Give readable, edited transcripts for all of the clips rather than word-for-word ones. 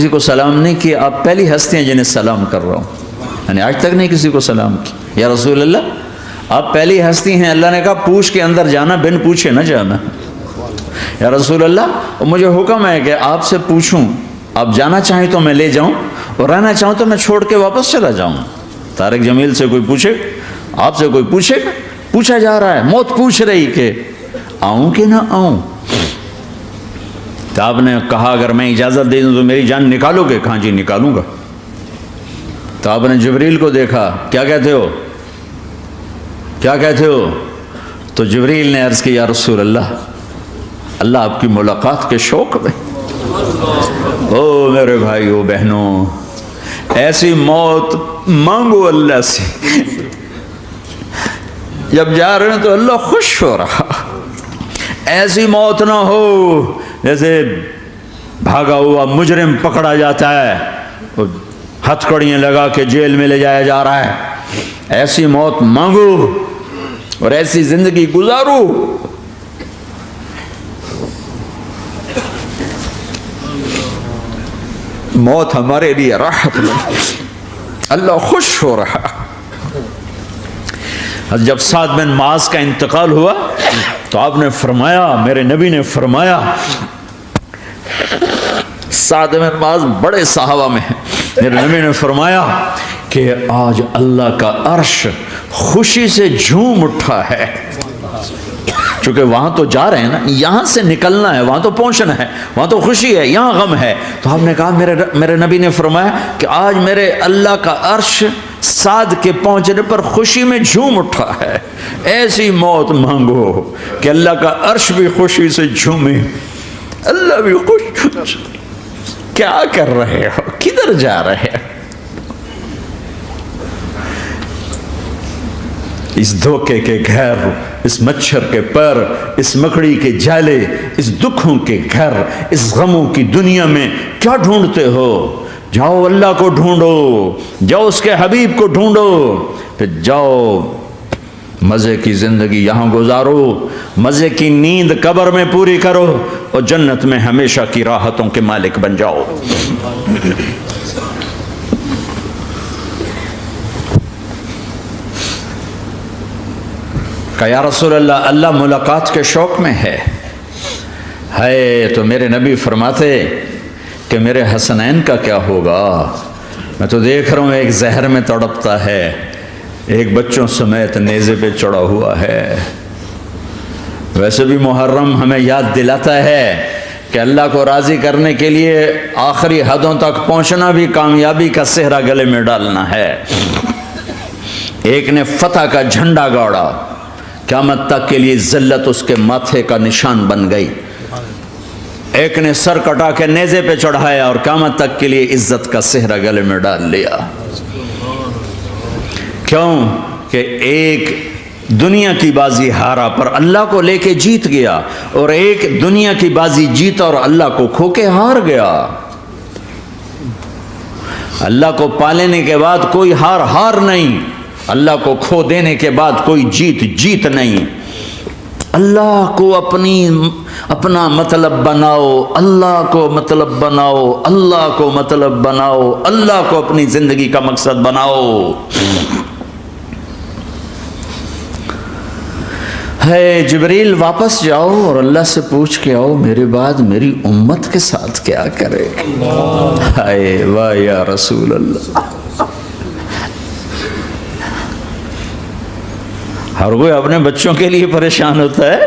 کسی کو سلام نہیں کیا، آپ پہلی ہستی ہیں جنہیں سلام کر رہا ہوں، یعنی آج تک نہیں کسی کو سلام کیا۔ یا رسول اللہ آپ پہلی ہستی ہیں، اللہ نے کہا پوچھ کے اندر جانا، بن پوچھے نہ جانا۔ یا رسول اللہ مجھے حکم ہے کہ آپ سے پوچھوں، آپ جانا چاہیں تو میں لے جاؤں اور رہنا چاہوں تو میں چھوڑ کے واپس چلا جاؤں۔ طارق جمیل سے کوئی پوچھے، آپ سے کوئی پوچھے، پوچھا جا رہا ہے، موت پوچھ رہی کہ آؤں کہ نہ آؤں۔ تو آپ نے کہا اگر میں اجازت دے دوں تو میری جان نکالو گے؟ کہاں جی نکالوں گا۔ تو آپ نے جبریل کو دیکھا، کیا کہتے ہو، کیا کہتے ہو؟ تو جبریل نے عرض کی یا رسول اللہ، اللہ آپ کی ملاقات کے شوق میں۔ او میرے بھائیو بہنوں، ایسی موت مانگو اللہ سے، جب جا رہے ہیں تو اللہ خوش ہو رہا۔ ایسی موت نہ ہو جیسے بھاگا ہوا مجرم پکڑا جاتا ہے، ہتھ کڑیاں لگا کے جیل میں لے جایا جا رہا ہے۔ ایسی موت مانگو اور ایسی زندگی گزارو۔ موت ہمارے لیے راحت میں، اللہ خوش ہو رہا۔ جب سعد بن معاذ کا انتقال ہوا تو آپ نے فرمایا، میرے نبی نے فرمایا، سعد بن معاذ بڑے صحابہ میں ہیں، میرے نبی نے فرمایا کہ آج اللہ کا عرش خوشی سے جھوم اٹھا ہے، چونکہ وہاں تو جا رہے ہیں نا، یہاں سے نکلنا ہے، وہاں تو پہنچنا ہے، وہاں تو خوشی ہے، یہاں غم ہے۔ تو آپ نے کہا، میرے نبی نے فرمایا کہ آج میرے اللہ کا عرش سعد کے پہنچنے پر خوشی میں جھوم اٹھا ہے۔ ایسی موت مانگو کہ اللہ کا عرش بھی خوشی سے جھومے، اللہ بھی خوش۔ کیا کر رہے ہو، کدھر جا رہے ہو؟ اس دھوکے کے گھر، اس مچھر کے پر، اس مکڑی کے جالے، اس دکھوں کے گھر، اس غموں کی دنیا میں کیا ڈھونڈتے ہو؟ جاؤ اللہ کو ڈھونڈو، جاؤ اس کے حبیب کو ڈھونڈو، پھر جاؤ مزے کی زندگی یہاں گزارو، مزے کی نیند قبر میں پوری کرو اور جنت میں ہمیشہ کی راحتوں کے مالک بن جاؤ۔ کہ یا رسول اللہ، اللہ ملاقات کے شوق میں ہے۔ تو میرے نبی فرماتے کہ میرے حسنین کا کیا ہوگا؟ میں تو دیکھ رہا ہوں ایک زہر میں تڑپتا ہے، ایک بچوں سمیت نیزے پہ چڑھا ہوا ہے۔ ویسے بھی محرم ہمیں یاد دلاتا ہے کہ اللہ کو راضی کرنے کے لیے آخری حدوں تک پہنچنا بھی کامیابی کا صحرا گلے میں ڈالنا ہے۔ ایک نے فتح کا جھنڈا گاڑا، قیامت تک کے لیے ذلت اس کے ماتھے کا نشان بن گئی۔ ایک نے سر کٹا کے نیزے پہ چڑھایا اور قیامت تک کے لیے عزت کا صحرا گلے میں ڈال لیا۔ کیوں کہ ایک دنیا کی بازی ہارا پر اللہ کو لے کے جیت گیا، اور ایک دنیا کی بازی جیتا اور اللہ کو کھو کے ہار گیا۔ اللہ کو پالینے کے بعد کوئی ہار نہیں، اللہ کو کھو دینے کے بعد کوئی جیت نہیں۔ اللہ کو اپنا مطلب بناؤ، اللہ کو مطلب بناؤ، اللہ کو مطلب بناؤ، اللہ کو اپنی زندگی کا مقصد بناؤ۔ جبریل واپس جاؤ اور اللہ سے پوچھ کے آؤ میرے بعد میری امت کے ساتھ کیا کرے۔ واہ یا رسول اللہ۔ ہر کوئی اپنے بچوں کے لیے پریشان ہوتا ہے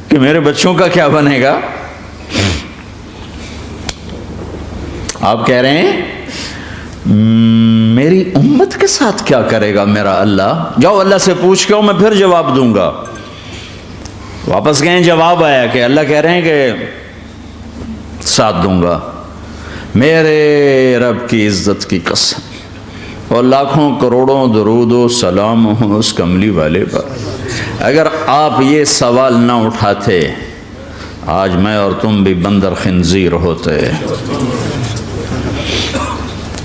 کہ میرے بچوں کا کیا بنے گا۔ آپ کہہ رہے ہیں میری امت کے ساتھ کیا کرے گا میرا اللہ؟ جاؤ اللہ سے پوچھ کے آؤ، میں پھر جواب دوں گا۔ واپس گئے، جواب آیا کہ اللہ کہہ رہے ہیں کہ ساتھ دوں گا، میرے رب کی عزت کی قسم، اور لاکھوں کروڑوں درود و سلام ہوں اس کملی والے پر۔ اگر آپ یہ سوال نہ اٹھاتے، آج میں اور تم بھی بندر خنزیر ہوتے۔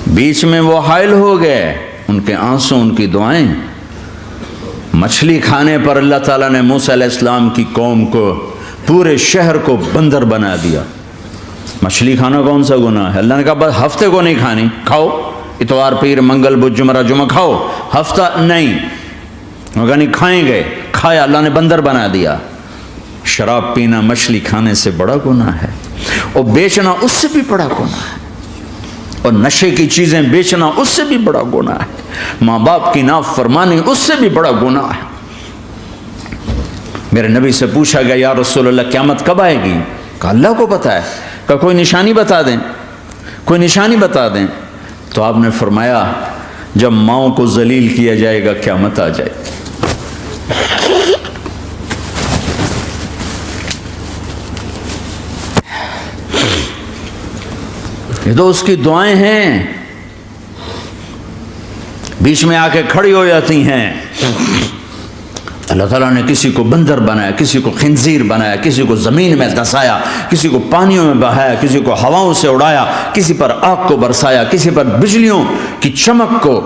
بیچ میں وہ حائل ہو گئے، ان کے آنسو، ان کی دعائیں۔ مچھلی کھانے پر اللہ تعالیٰ نے موسیٰ علیہ السلام کی قوم کو، پورے شہر کو بندر بنا دیا۔ مچھلی کھانا کون سا گناہ ہے؟ اللہ نے کہا بس ہفتے کو نہیں کھانی، کھاؤ اتوار پیر منگل بدھ جمعہ جمعہ کھاؤ، ہفتہ نہیں۔ مگر نہیں کھائیں گے، کھایا، اللہ نے بندر بنا دیا۔ شراب پینا مچھلی کھانے سے بڑا گناہ ہے، اور بیچنا اس سے بھی بڑا گناہ ہے، اور نشے کی چیزیں بیچنا اس سے بھی بڑا گناہ ہے، ماں باپ کی نافرمانی اس سے بھی بڑا گناہ ہے۔ میرے نبی سے پوچھا گیا یا رسول اللہ قیامت کب آئے گی؟ کہا اللہ کو پتہ ہے۔ کہا کوئی نشانی بتا دیں، کوئی نشانی بتا دیں۔ تو آپ نے فرمایا جب ماؤں کو ذلیل کیا جائے گا قیامت آ جائے گی۔ یہ تو اس کی دعائیں ہیں، بیچ میں آ کے کھڑی ہو جاتی ہیں۔ اللہ تعالیٰ نے کسی کو بندر بنایا، کسی کو خنزیر بنایا، کسی کو زمین میں دھسایا، کسی کو پانیوں میں بہایا، کسی کو ہواؤں سے اڑایا، کسی پر آگ کو برسایا، کسی پر بجلیوں کی چمک کو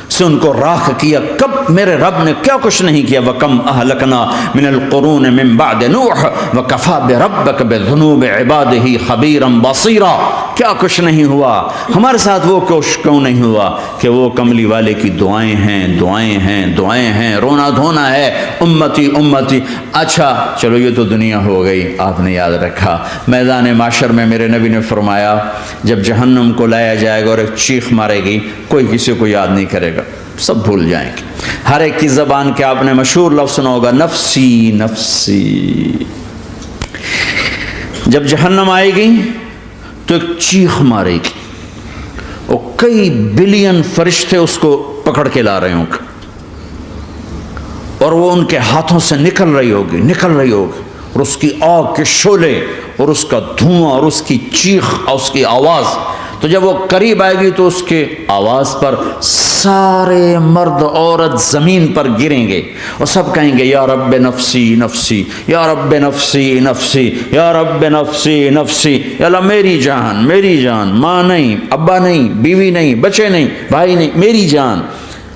سے ان کو راکھ کیا۔ کب میرے رب نے کیا کچھ نہیں کیا۔ وَكَمْ أَهْلَكْنَا مِنَ الْقُرُونِ مِنْ بَعْدِ نُوحٍ وَكَفَى بِرَبِّكَ بِذُنُوبِ عِبَادِهِ خَبِيرًا بَصِيرًا۔ کیا کچھ نہیں ہوا ہمارے ساتھ، وہ کیوں نہیں ہوا کہ وہ کملی والے کی دعائیں ہیں، دعائیں ہیں، دعائیں ہیں، رونا دھونا ہے، امتی امتی۔ اچھا چلو یہ تو دنیا ہو گئی، آپ نے یاد رکھا میدان معاشر میں میرے نبی نے فرمایا جب جہنم کو لایا جائے گا اور ایک چیخ مارے گی، کوئی کسی کو یاد نہیں کرے گا، سب بھول جائیں گے۔ ہر ایک کی زبان کے آپ نے مشہور لفظ سنا ہوگا نفسی نفسی۔ جب جہنم آئے گی تو ایک چیخ مارے گی، اور کئی بلین فرشتے اس کو پکڑ کے لا رہے ہوں گے، اور وہ ان کے ہاتھوں سے نکل رہی ہوگی، اور اس کی آگ کے شعلے اور اس کا دھواں اور اس کی چیخ اور اس کی آواز۔ تو جب وہ قریب آئے گی تو اس کے آواز پر سارے مرد عورت زمین پر گریں گے، اور سب کہیں گے یا رب نفسی نفسی، یا رب نفسی نفسی، یا رب نفسی نفسی، یا اللہ میری جان، میری جان، ماں نہیں، ابا نہیں، بیوی نہیں، بچے نہیں، بھائی نہیں، میری جان۔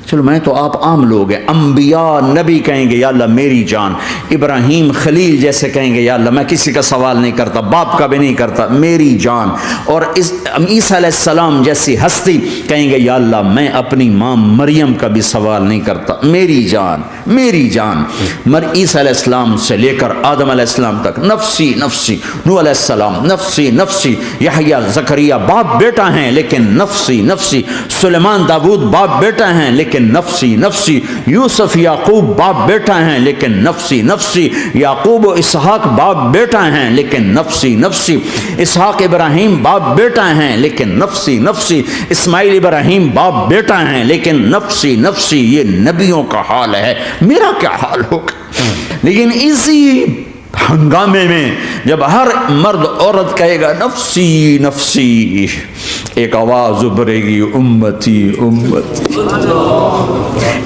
چلو میں تو آپ عام لوگ ہیں، انبیاء نبی کہیں گے یا اللہ میری جان، ابراہیم خلیل جیسے کہیں گے یا اللہ میں کسی کا سوال نہیں کرتا، باپ کا بھی نہیں کرتا، میری جان، اور عیسیٰ علیہ السلام جیسی ہستی کہیں گے یا اللہ میں اپنی ماں مریم کا بھی سوال نہیں کرتا، میری جان، میری جان۔ عیسیٰ علیہ السلام سے لے کر آدم علیہ السلام تک نفسی نفسی، نوح علیہ السلام نفسی نفسی، یحییٰ زکریا باپ بیٹا ہیں لیکن نفسی نفسی، سلیمان داؤد باپ بیٹا ہیں لیکن نفسی نفسی، یوسف یعقوب باپ بیٹا ہیں لیکن نفسی نفسی، یعقوب و اسحاق باپ بیٹا ہیں لیکن نفسی نفسی، اسحاق ابراہیم باپ بیٹا ہیں لیکن نفسی نفسی، اسماعیل ابراہیم باپ بیٹا ہیں لیکن نفسی نفسی۔ یہ نبیوں کا حال ہے، میرا کیا حال ہوگا؟ لیکن اسی ہنگامے میں جب ہر مرد عورت کہے گا نفسی نفسی، ایک آواز ابھرے گی امتی امتی،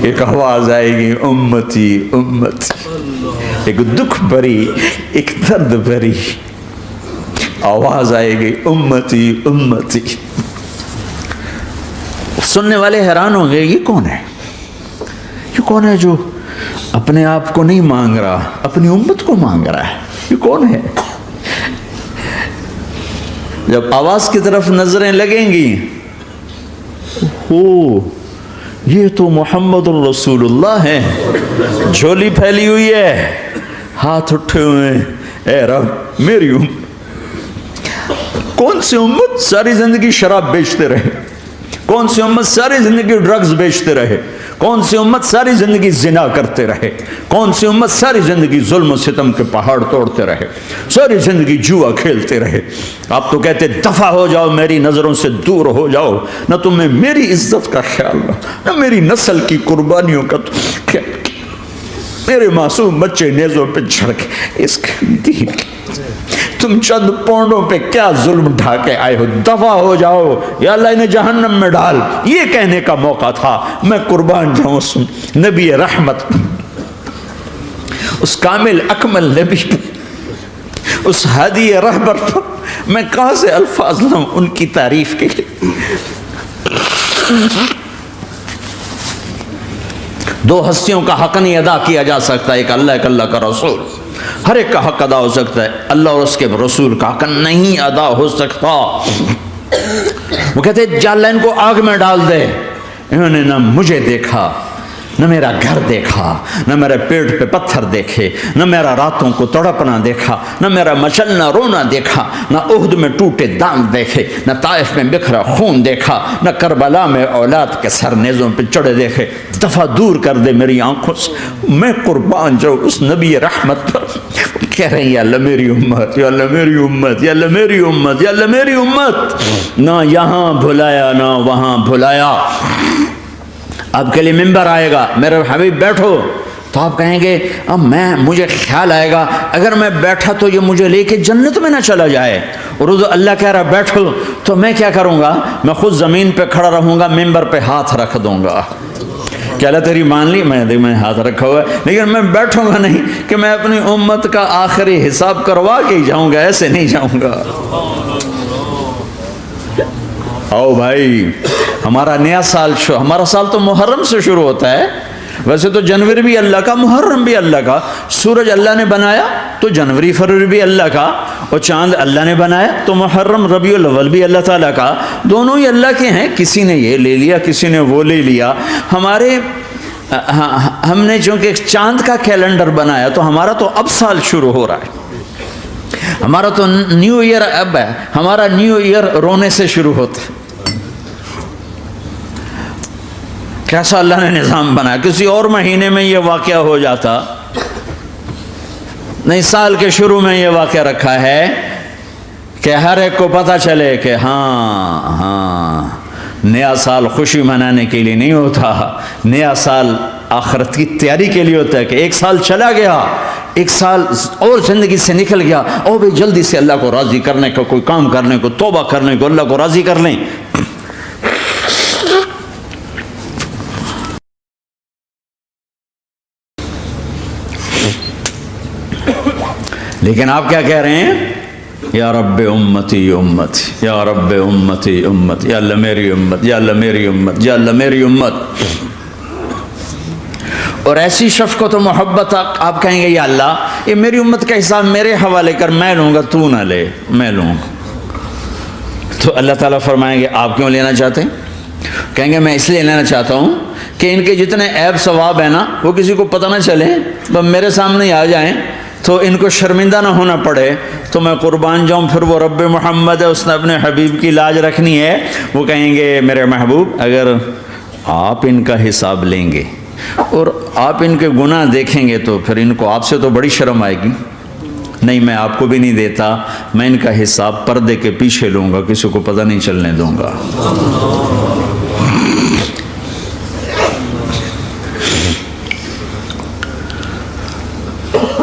ایک آواز آئے گی امتی امتی، ایک دکھ بھری، ایک درد بھری آواز آئے گی امتی امتی۔ سننے والے حیران ہوں گے یہ کون ہے، یہ کون ہے جو اپنے آپ کو نہیں مانگ رہا، اپنی امت کو مانگ رہا ہے، یہ کون ہے؟ جب آواز کی طرف نظریں لگیں گی، یہ تو محمد الرسول اللہ ہے، جھولی پھیلی ہوئی ہے، ہاتھ اٹھے ہوئے ہیں، اے رب میری امت۔ کون سی امت ساری زندگی شراب بیچتے رہے، کون سی امت ساری زندگی ڈرگز بیچتے رہے، کون سی امت ساری زندگی زنا کرتے رہے، کون سی امت ساری زندگی ظلم و ستم کے پہاڑ توڑتے رہے، ساری زندگی جوا کھیلتے رہے۔ آپ تو کہتے دفع ہو جاؤ، میری نظروں سے دور ہو جاؤ، نہ تمہیں میری عزت کا خیال نہ میری نسل کی قربانیوں کا خیال، میرے معصوم بچے نیزوں پہ چڑھ کے اس دین تم چند پونڈوں پہ کیا ظلم ڈھا کے آئے ہو، دفع ہو جاؤ یا اللہ انہیں جہنم میں ڈال۔ یہ کہنے کا موقع تھا، میں قربان جاؤں سن نبی رحمت، اس کامل اکمل نبی، اس ہادی رہبر پر میں کہاں سے الفاظ لاؤں ان کی تعریف کے لیے۔ دو ہستیوں کا حق نہیں ادا کیا جا سکتا، ایک اللہ کا رسول۔ ہر ایک کا حق ادا ہو سکتا ہے، اللہ اور اس کے رسول کا حق نہیں ادا ہو سکتا۔ وہ کہتے جا اللہ ان کو آگ میں ڈال دے، انہوں نے نہ مجھے دیکھا، نہ میرا گھر دیکھا، نہ میرے پیٹ پہ پتھر دیکھے، نہ میرا راتوں کو تڑپنا دیکھا، نہ میرا مچلنا رونا دیکھا، نہ احد میں ٹوٹے دانت دیکھے، نہ طائف میں بکھرا خون دیکھا، نہ کربلا میں اولاد کے سر نیزوں پہ چڑھے دیکھے۔ دفعہ دور کر دے میری آنکھوں سے، میں قربان جاؤں اس نبی رحمت پر۔ کہہ رہے ہیں یا اللہ میری امت، یا اللہ میری امت، یا اللہ میری امت، یا اللہ میری امت، نہ یہاں بھلایا نہ وہاں بھلایا۔ آپ کے لیے ممبر آئے گا، میرے حبیب بیٹھو، تو آپ کہیں گے اب مجھے خیال آئے گا اگر میں بیٹھا تو یہ مجھے لے کے جنت میں نہ چلا جائے، اور اللہ کہہ رہا بیٹھو تو میں کیا کروں گا؟ میں خود زمین پہ کھڑا رہوں گا، ممبر پہ ہاتھ رکھ دوں گا کہ اللہ تیری مان لی، میں ہاتھ رکھا ہوا ہے، لیکن میں بیٹھوں گا نہیں کہ میں اپنی امت کا آخری حساب کروا کے ہی جاؤں گا، ایسے نہیں جاؤں گا۔ آؤ بھائی، ہمارا نیا سال ہمارا سال تو محرم سے شروع ہوتا ہے، ویسے تو جنوری بھی اللہ کا، محرم بھی اللہ کا، سورج اللہ نے بنایا تو جنوری فروری بھی اللہ کا، اور چاند اللہ نے بنایا تو محرم ربیع الاول بھی اللہ تعالیٰ کا، دونوں ہی اللہ کے ہیں، کسی نے یہ لے لیا کسی نے وہ لے لیا۔ ہم نے چونکہ چاند کا کیلنڈر بنایا تو ہمارا تو اب سال شروع ہو رہا ہے، ہمارا تو نیو ایئر اب ہے، ہمارا نیو ایئر رونے سے شروع ہوتا ہے۔ کیسا اللہ نے نظام بنایا، کسی اور مہینے میں یہ واقعہ ہو جاتا، نہیں سال کے شروع میں یہ واقعہ رکھا ہے کہ ہر ایک کو پتہ چلے کہ ہاں نیا سال خوشی منانے کے لیے نہیں ہوتا، نیا سال آخرت کی تیاری کے لیے ہوتا ہے کہ ایک سال چلا گیا، ایک سال اور زندگی سے نکل گیا، اور بھی جلدی سے اللہ کو راضی کرنے کا کوئی کام کرنے کو، توبہ کرنے کو، اللہ کو راضی کر لیں۔ لیکن آپ کیا کہہ رہے ہیں؟ یا رب امتی امتی، یا رب امتی امت، یا اللہ میری امت، یا اللہ میری امت، یا اللہ میری امت۔ اور ایسی شفقت و محبت آپ کہیں گے یا اللہ یہ میری امت کا حساب میرے حوالے کر، میں لوں گا، تو نہ لے، میں لوں گا۔ تو اللہ تعالیٰ فرمائیں گے آپ کیوں لینا چاہتے ہیں؟ کہیں گے میں اس لیے لینا چاہتا ہوں کہ ان کے جتنے عیب ثواب ہیں نا وہ کسی کو پتہ نہ چلے، بس میرے سامنے آ جائیں تو ان کو شرمندہ نہ ہونا پڑے، تو میں قربان جاؤں۔ پھر وہ رب محمد ہے، اس نے اپنے حبیب کی لاج رکھنی ہے، وہ کہیں گے میرے محبوب اگر آپ ان کا حساب لیں گے اور آپ ان کے گناہ دیکھیں گے تو پھر ان کو آپ سے تو بڑی شرم آئے گی، نہیں میں آپ کو بھی نہیں دیتا، میں ان کا حساب پردے کے پیچھے لوں گا، کسی کو پتہ نہیں چلنے دوں گا۔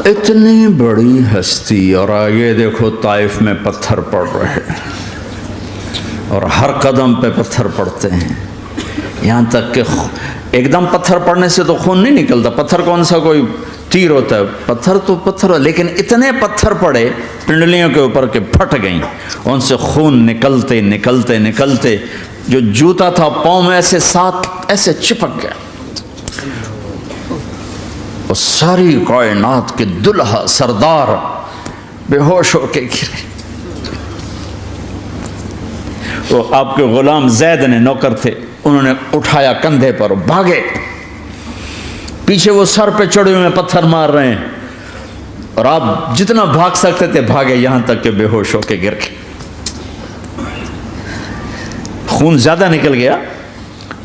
اتنی بڑی ہستی، اور آگے دیکھو طائف میں پتھر پڑ رہے ہیں، اور ہر قدم پہ پتھر پڑتے ہیں، یہاں تک کہ ایک دم پتھر پڑنے سے تو خون نہیں نکلتا، پتھر کون سا کوئی تیر ہوتا ہے، پتھر تو پتھر، لیکن اتنے پتھر پڑے پنڈلیوں کے اوپر کہ پھٹ گئیں، ان سے خون نکلتے نکلتے نکلتے جو جوتا تھا پاؤں میں ایسے ساتھ ایسے چپک گیا، اور ساری کائنات کے دلہا سردار بے ہوش ہو کے گرے۔ تو آپ کے غلام زید نے، نوکر تھے، انہوں نے اٹھایا کندھے پر، بھاگے، پیچھے وہ سر پہ چڑھے ہوئے پتھر مار رہے ہیں، اور آپ جتنا بھاگ سکتے تھے بھاگے، یہاں تک کہ بے ہوش ہو کے گر گئے۔ خون زیادہ نکل گیا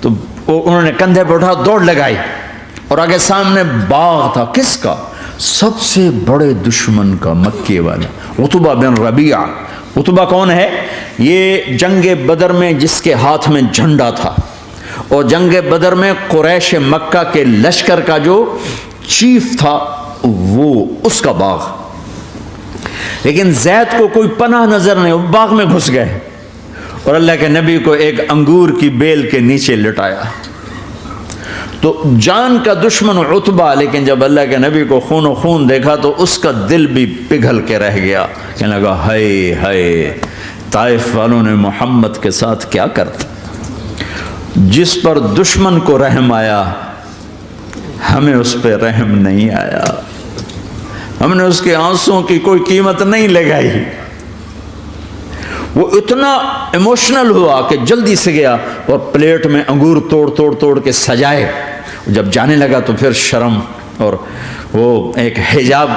تو انہوں نے کندھے پہ اٹھا دوڑ لگائی، اور آگے سامنے باغ تھا، کس کا؟ سب سے بڑے دشمن کا، مکے والا عتبہ بن ربیعہ۔ عتبہ کون ہے؟ یہ جنگ بدر میں جس کے ہاتھ میں جھنڈا تھا، اور جنگ بدر میں قریش مکہ کے لشکر کا جو چیف تھا وہ اس کا باغ، لیکن زید کو کوئی پناہ نظر نہیں، وہ باغ میں گھس گئے، اور اللہ کے نبی کو ایک انگور کی بیل کے نیچے لٹایا۔ تو جان کا دشمن عتبہ، لیکن جب اللہ کے نبی کو خون و خون دیکھا تو اس کا دل بھی پگھل کے رہ گیا، کہنے لگا ہائے ہائے، طائف والوں نے محمد کے ساتھ کیا کرتا، جس پر دشمن کو رحم آیا ہمیں اس پہ رحم نہیں آیا، ہم نے اس کے آنسوں کی کوئی قیمت نہیں لگائی. وہ اتنا ایموشنل ہوا کہ جلدی سے گیا اور پلیٹ میں انگور توڑ کے سجائے. جب جانے لگا تو پھر شرم اور وہ ایک حجاب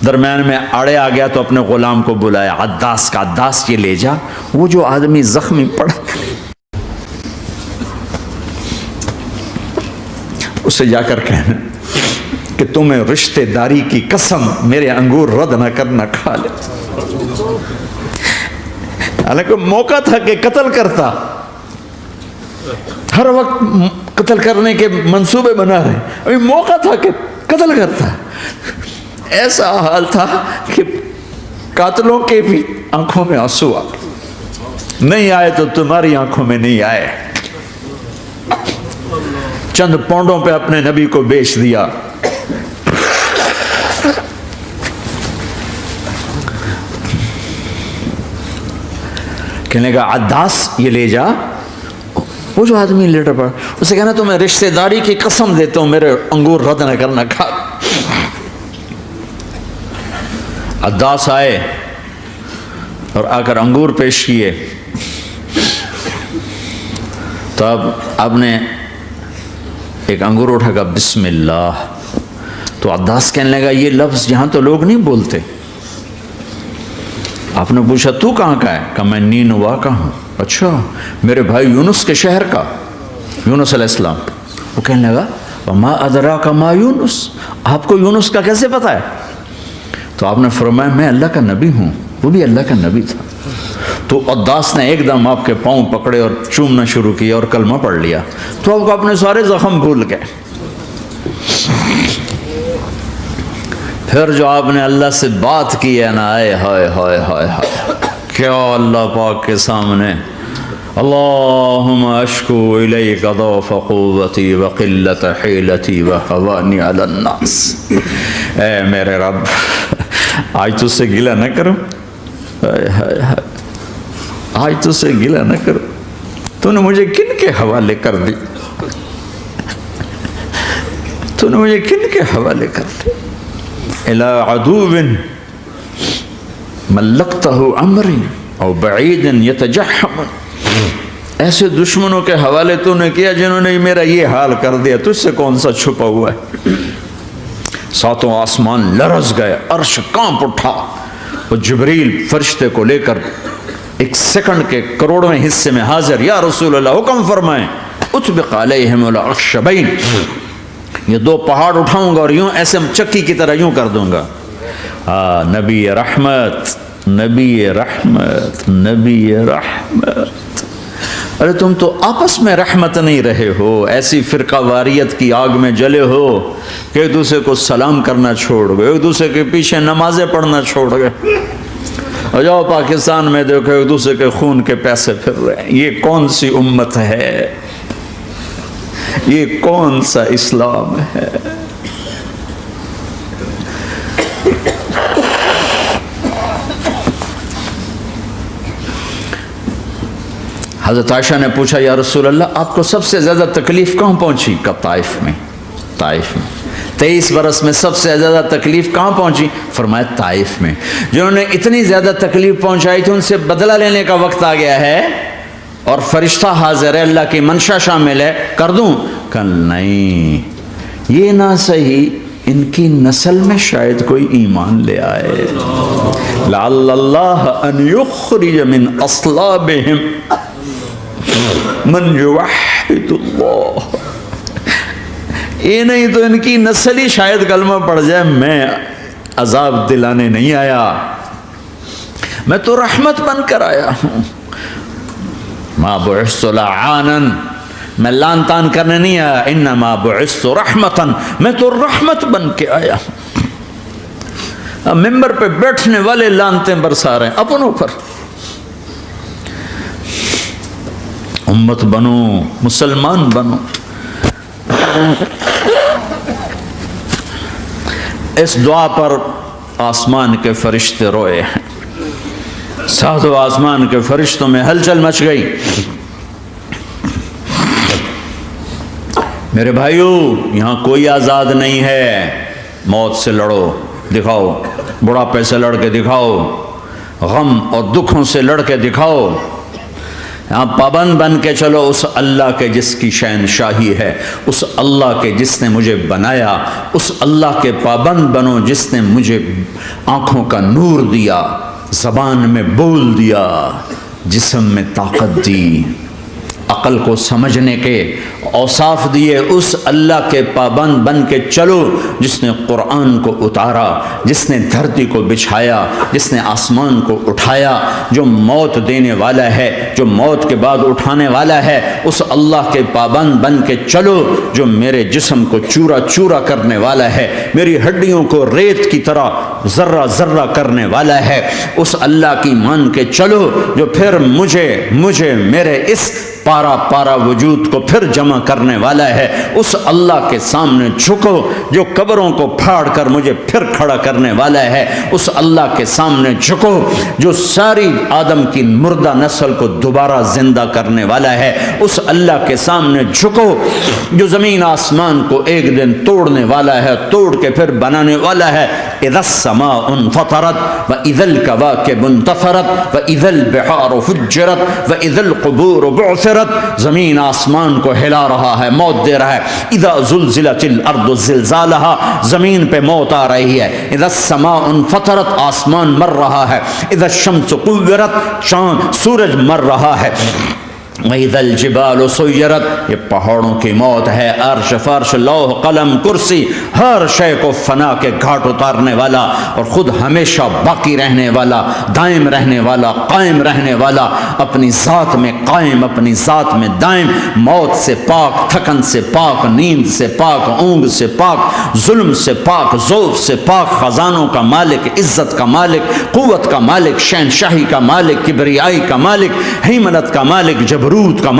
درمیان میں آڑے آ گیا تو اپنے غلام کو بلایا، عداس کا، عداس یہ لے جا وہ جو آدمی زخمی پڑا اسے جا کر کہنا کہ تمہیں رشتے داری کی قسم میرے انگور رد نہ کرنا، کھا لے. حالانکہ موقع تھا کہ قتل کرتا، ہر وقت قتل کرنے کے منصوبے بنا رہے، ابھی موقع تھا کہ قتل کرتا. ایسا حال تھا کہ قاتلوں کے بھی آنکھوں میں آنسو آ گئے. نہیں آئے تو تمہاری آنکھوں میں نہیں آئے. چند پونڈوں پہ اپنے نبی کو بیچ دیا. کہنے کا عداس یہ لے جا. وہ جو آدمی لیٹر پڑا اسے کہنا تو میں رشتہ داری کی قسم دیتا ہوں میرے انگور رد نہ کرنا، کھا. عداس آئے اور آ کر انگور پیش کیے تو اب آپ نے ایک انگور اٹھا کر بسم اللہ. تو عداس کہنے لگا یہ لفظ یہاں تو لوگ نہیں بولتے. آپ نے پوچھا تو کہاں کا ہے؟ کہا میں نینوا کا ہوں. اچھا میرے بھائی یونس کے شہر کا، یونس علیہ السلام. وہ کہنے لگا وما ادراک ما یونس، آپ کو یونس کا کیسے پتہ ہے؟ تو آپ نے فرمایا میں اللہ کا نبی ہوں، وہ بھی اللہ کا نبی تھا. تو عداس نے ایک دم آپ کے پاؤں پکڑے اور چومنا شروع کیا اور کلمہ پڑھ لیا. تو آپ کو اپنے سارے زخم بھول گئے. پھر جو آپ نے اللہ سے بات کی ہے نا، آئے ہائے ہائے ہائے ہائے، کیا اللہ پاک کے سامنے اللہم اشکو الیک ضعف قوتی وقلت حیلتی وہوانی علی الناس. اے میرے رب آج تجھ سے گلہ نہ کروں، آج تجھ سے گلہ نہ کروں، تو نے مجھے کن کے حوالے کر دی، تو نے مجھے کن کے حوالے کر دی. الی عدو ملکتہ امری او بعید یتجحم، ایسے دشمنوں کے حوالے تو نے کیا جنہوں نے میرا یہ حال کر دیا، تجھ سے کون سا چھپا ہوا ہے. ساتوں آسمان لرز گئے، عرش کانپ اٹھا. وہ جبریل فرشتے کو لے کر ایک سیکنڈ کے کروڑویں حصے میں حاضر. یا رسول اللہ حکم فرمائیں اطبق علیہم الاخشبین، یہ دو پہاڑ اٹھاؤں گا اور یوں ایسے چکی کی طرح یوں کر دوں گا. نبی رحمت، نبی رحمت، نبی رحمت. ارے تم تو آپس میں رحمت نہیں رہے ہو، ایسی فرقہ واریت کی آگ میں جلے ہو کہ ایک دوسرے کو سلام کرنا چھوڑ گئے، ایک دوسرے کے پیچھے نمازیں پڑھنا چھوڑ گئے. اور جاؤ پاکستان میں دیکھو ایک دوسرے کے خون کے پیسے پھر رہے ہیں. یہ کون سی امت ہے؟ یہ کون سا اسلام ہے؟ حضرت عائشہ نے پوچھا یا رسول اللہ آپ کو سب سے زیادہ تکلیف کہاں پہنچی؟ کہا طائف میں. طائف میں 23 برس میں سب سے زیادہ تکلیف کہاں پہنچی؟ فرمایا طائف میں. جنہوں نے اتنی زیادہ تکلیف پہنچائی تھی ان سے بدلہ لینے کا وقت آ گیا ہے اور فرشتہ حاضر ہے، اللہ کی منشا شامل ہے، کر دوں؟ کہ نہیں یہ نہ صحیح، ان کی نسل میں شاید کوئی ایمان لے آئے. لعل اللہ ان یخرج من اصلابہم من یوحد اللہ. یہ نہیں تو ان کی نسل ہی شاید کلمہ پڑ جائے. میں عذاب دلانے نہیں آیا، میں تو رحمت بن کر آیا ہوں. ما بعثت لعانا، میں لان تان کرنے نہیں آیا. انما بعثت رحمتا، میں تو رحمت بن کے آیا ہوں. اب ممبر پہ بیٹھنے والے لانتیں برسا رہے ہیں اپنوں پر. امت بنو، مسلمان بنو. اس دعا پر آسمان کے فرشتے روئے ہیں. ساتوں آسمان کے فرشتوں میں ہلچل مچ گئی. میرے بھائیو یہاں کوئی آزاد نہیں ہے، موت سے لڑو. دکھاؤ، بڑھاپے سے لڑ کے دکھاؤ، غم اور دکھوں سے لڑ کے دکھاؤ، یہاں پابند بن کے چلو اس اللہ کے جس کی شہنشاہی ہے، اس اللہ کے جس نے مجھے بنایا، اس اللہ کے پابند بنو جس نے مجھے آنکھوں کا نور دیا، زبان میں بول دیا، جسم میں طاقت دی، عقل کو سمجھنے کے اوصاف دیے، اس اللہ کے پابند بن کے چلو جس نے قرآن کو اتارا، جس نے دھرتی کو بچھایا، جس نے آسمان کو اٹھایا، جو موت دینے والا ہے، جو موت کے بعد اٹھانے والا ہے، اس اللہ کے پابند بن کے چلو جو میرے جسم کو چورا چورا کرنے والا ہے، میری ہڈیوں کو ریت کی طرح ذرہ ذرہ کرنے والا ہے، اس اللہ کی مان کے چلو جو پھر مجھے میرے اس پارا پارا وجود کو پھر جمع کرنے والا ہے، اس اللہ کے سامنے جھکو جو قبروں کو پھاڑ کر مجھے پھر کھڑا کرنے والا ہے، اس اللہ کے سامنے جھکو جو ساری آدم کی مردہ نسل کو دوبارہ زندہ کرنے والا ہے، اس اللہ کے سامنے جھکو جو زمین آسمان کو ایک دن توڑنے والا ہے، توڑ کے پھر بنانے والا ہے۔ اذا السماء انفطرت واذا الكواكب انتثرت واذا البحار فجرت واذا القبور بعثرت، زمین آسمان کو ہلا رہا ہے، موت دے رہا ہے۔ اذا زلزلت الارض زلزالها، زمین پہ موت آ رہی ہے۔ اذا السماء انفطرت، آسمان مر رہا ہے۔ اذا الشمس قورت، چاند سورج مر رہا ہے۔ وَإِذَا الْجِبَالُ سُيِّرَتْ، یہ پہاڑوں کی موت ہے۔ عرش فرش لوح قلم کرسی ہر شے کو فنا کے گھاٹ اتارنے والا اور خود ہمیشہ باقی رہنے والا، دائم رہنے والا، قائم رہنے والا، اپنی ذات میں قائم، اپنی ذات میں دائم، موت سے پاک، تھکن سے پاک، نیند سے پاک، اونگ سے پاک، ظلم سے پاک، ذوق سے پاک، خزانوں کا مالک، عزت کا مالک، قوت کا مالک، شہنشاہی کا مالک، کبریائی کا مالک، ہیمنت کا مالک، جبروت کا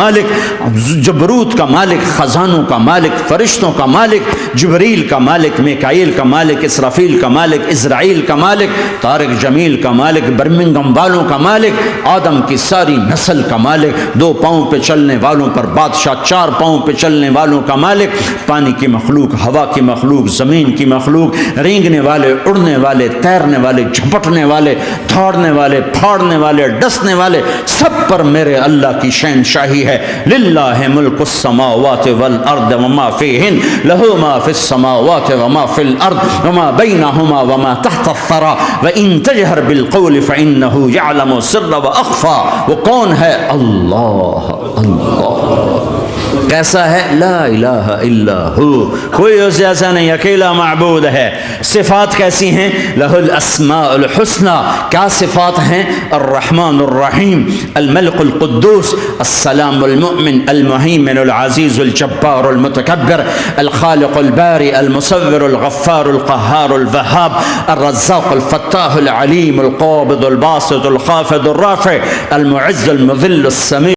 مالک، خزانوں کا مالک، فرشتوں کا مالک، جبریل کا مالک، میکائیل کا مالک، اسرافیل کا مالک، اسرائیل کا مالک، طارق جمیل کا مالک، برمنگم والوں کا مالک، آدم کی ساری نسل کا مالک، 2 پاؤں پہ چلنے والوں پر بادشاہ، 4 پاؤں پہ چلنے والوں کا مالک، پانی کی مخلوق، ہوا کی مخلوق، زمین کی مخلوق، رینگنے والے، اڑنے والے، تیرنے والے، جھپٹنے والے، دھاڑنے والے، پھاڑنے والے، ڈسنے والے، سب پر میرے اللہ کی شہنشاہی ہے۔ للہ ملک السماوات والارض وما فیہن، لہ ما فی السماوات وما فی الارض وما بینہما وما تحت الثری وان تجہر بالقول فانہ یعلم السر واخفی۔ وہ کون ہے؟ اللہ۔ کیسا ہے؟ لا الہ الا ہو، کوئی اس جیسا نہیں، اکیلا معبود ہے۔ صفات کیسی ہیں؟ لہ الاسماء الحسنى، کیا صفات ہیں؟ الرحمن الرحیم، الملک القدوس، السلام المؤمن، المہیمن العزیز الجبار المتکبر، الخالق الباری المصور الغفار القہار الوہاب، الرزاق الفتاح العلیم القابض الباسط الخافض الرافع، المعز المذل السمیع